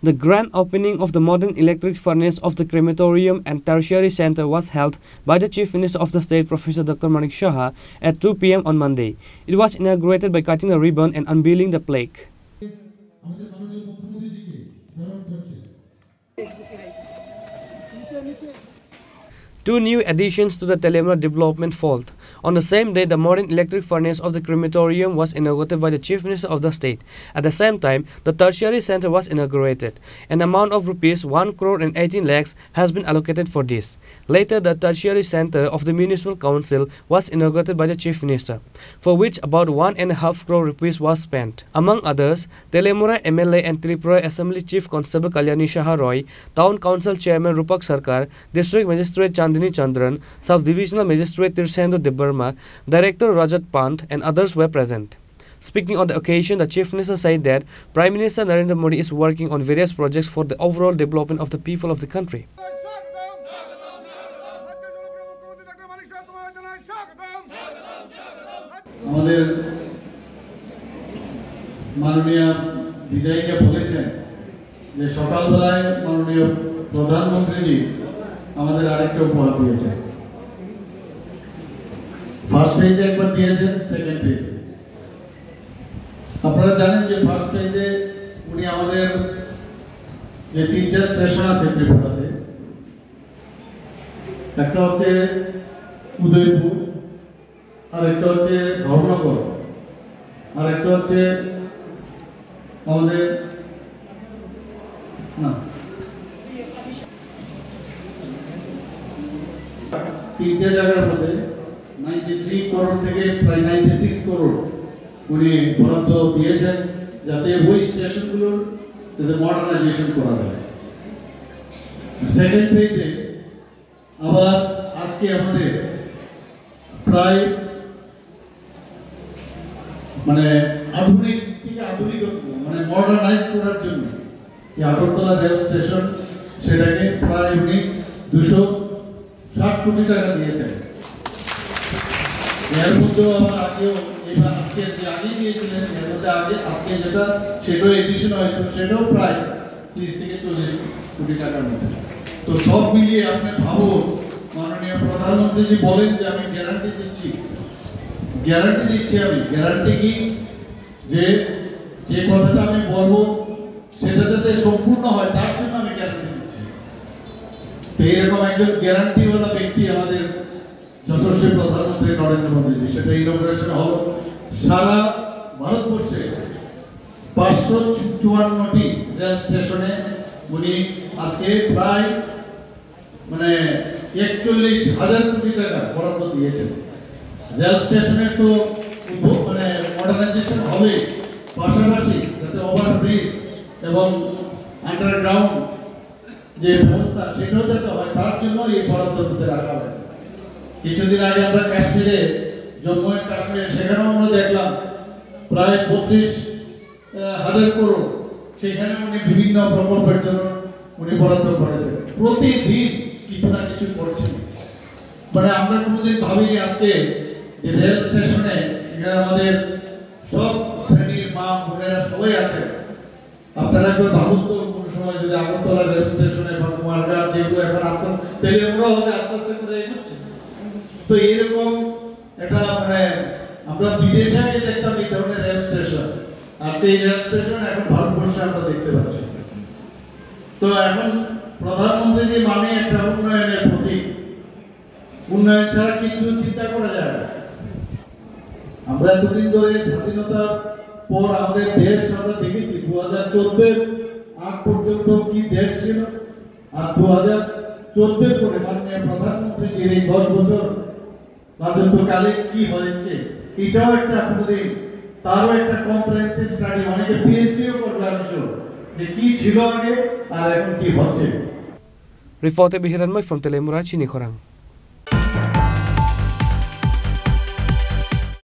The grand opening of the modern electric furnace of the crematorium and tertiary center was held by the Chief Minister of the State, Professor Dr. Manik Saha, at 2 p.m. on Monday. It was inaugurated by cutting a ribbon and unveiling the plaque. Two new additions to the Telemura development fold. On the same day, the modern electric furnace of the crematorium was inaugurated by the Chief Minister of the State. At the same time, the tertiary center was inaugurated. An amount of rupees 1 crore and 18 lakhs has been allocated for this. Later, the tertiary center of the Municipal Council was inaugurated by the Chief Minister, for which about 1.5 crore rupees was spent. Among others, Telemura MLA and Tripura Assembly Chief Constable Kalyani Saha Roy, Town Council Chairman Rupak Sarkar, District Magistrate Chandini Chandran, Sub-Divisional Magistrate Tirshendra Debarma, Director Rajat Pant, and others were present. Speaking on the occasion, the Chief Minister said that Prime Minister Narendra Modi is working on various projects for the overall development of the people of the country. আমাদের মাননীয় বিধায়িকা বলেছেন যে সকালবেলায় মাননীয় প্রধানমন্ত্রী আমাদের আরেকটা উপহার দিয়েছেন। ফার্স্ট পেজে একবার দিয়েছেন, সেকেন্ড পেজে আপনারা জানেন যে ফার্স্ট পেজে উনি আমাদের যে তিনটা স্টেশন আছে ত্রিপুরাতে, একটা হচ্ছে উদয়পুর, আর একটা হচ্ছে ধর্মনগর, আর একটা হচ্ছে আমাদের তিনটে জায়গার মধ্যে 93 করোড় থেকে প্রায় 96 করোড় উনি বরাদ্দ দিয়েছেন, যাতে ওই স্টেশনগুলোর মডার্নাইজেশন করা যায়। সেকেন্ড পেজে আবার আজকে আমাদের প্রায় আধুনিক থেকে আধুনিকত্ব মডার্নাইজ করার জন্য এই আগরতলা রেল স্টেশন সেটাকে প্রায় উনি 260 কোটি টাকা দিয়েছেন। এর মধ্যেও আবার আগেও এবার আজকে যে আগে দিয়েছিলেন এর মধ্যে আজকে যেটা সেটাও এডিশন হয়েছে, সেটাও প্রায় 30 থেকে 40 কোটি টাকার মধ্যে। তো সব মিলিয়ে আপনি ভাবুন, মাননীয় প্রধানমন্ত্রী বলেন যে আমি গ্যারান্টি দিচ্ছি আমি গ্যারান্টি কি যে কথাটা আমি বলবো সেটা যাতে সম্পূর্ণ হয় তার জন্য আমি গ্যারান্টি দিচ্ছি। তো এরকম একজন গ্যারান্টিওয়ালা ব্যক্তি আমাদের যশস্বী প্রধানমন্ত্রী নরেন্দ্র মোদীজি। সেটা ইনোগ্রেশন হলো সারা ভারতবর্ষে 554টি রেল স্টেশনে উনি আজকে প্রায় 41,000 কোটি টাকা বরাদ্দ দিয়েছেন। রেল স্টেশনের তো মডার্নাইজেশন হবে, পাশাপাশি যাতে ওভারব্রিজ এবং আন্ডারগ্রাউন্ড যে ব্যবস্থা সেটাও যাতে হয় তার জন্য এই বরাদ্দ দিতে রাখা হয়েছে। কিছুদিন আগে আমরা কাশ্মীরে, জম্মু এন্ড কাশ্মীরে, সেখানেও আমরা দেখলাম প্রায় 32,000 করোড় সেখানে উনি বিভিন্ন প্রকল্পের জন্য উনি বরাদ্দ করেছেন। প্রতিদিন কিছু না কিছু করছেন। আমরা কোনোদিন ভাবিনি আজকে যে রেল স্টেশনে এখানে আমাদের সব শ্রেণীর মা বোনেরা সবাই আছে। আপনারা একবার ভাবুন তো, কোন সময় যদি আগরতলা রেল স্টেশনে বা কুমারঘাট যেগুলো এখন আসতে তেলেমুড়া হবে আস্তে আস্তে করে এগোচ্ছে। তো এইরকম একটা আমরা বিদেশে আগে দেখতাম এই ধরনের রেল স্টেশন, আর সেই রেল স্টেশন এখন ভারতবর্ষে আমরা দেখতে পাচ্ছি। তো এখন প্রধানমন্ত্রী যে একটা উন্নয়নের প্রতীক, উন্নয়ন ছাড়া কিছু চিন্তা করা যায় না। আমরা এতদিন ধরে স্বাধীনতার পর আমাদের দেশ আমরা দেখেছি 2014 আগ পর্যন্ত কি দেশ ছিল, আর 2014 পরে মাননীয় প্রধানমন্ত্রী যে 10 বছর রাজত্বকালে কি হয়েছে এটাও একটা আপনাদের তারও একটা কম্প্রিহেনসিভ স্টাডি, অনেকে পিএইচডিও করবে যে কি ছিল আগে আর এখন কি হচ্ছে। Reporter Bihiran Moy from Telemura, Chini Khorang.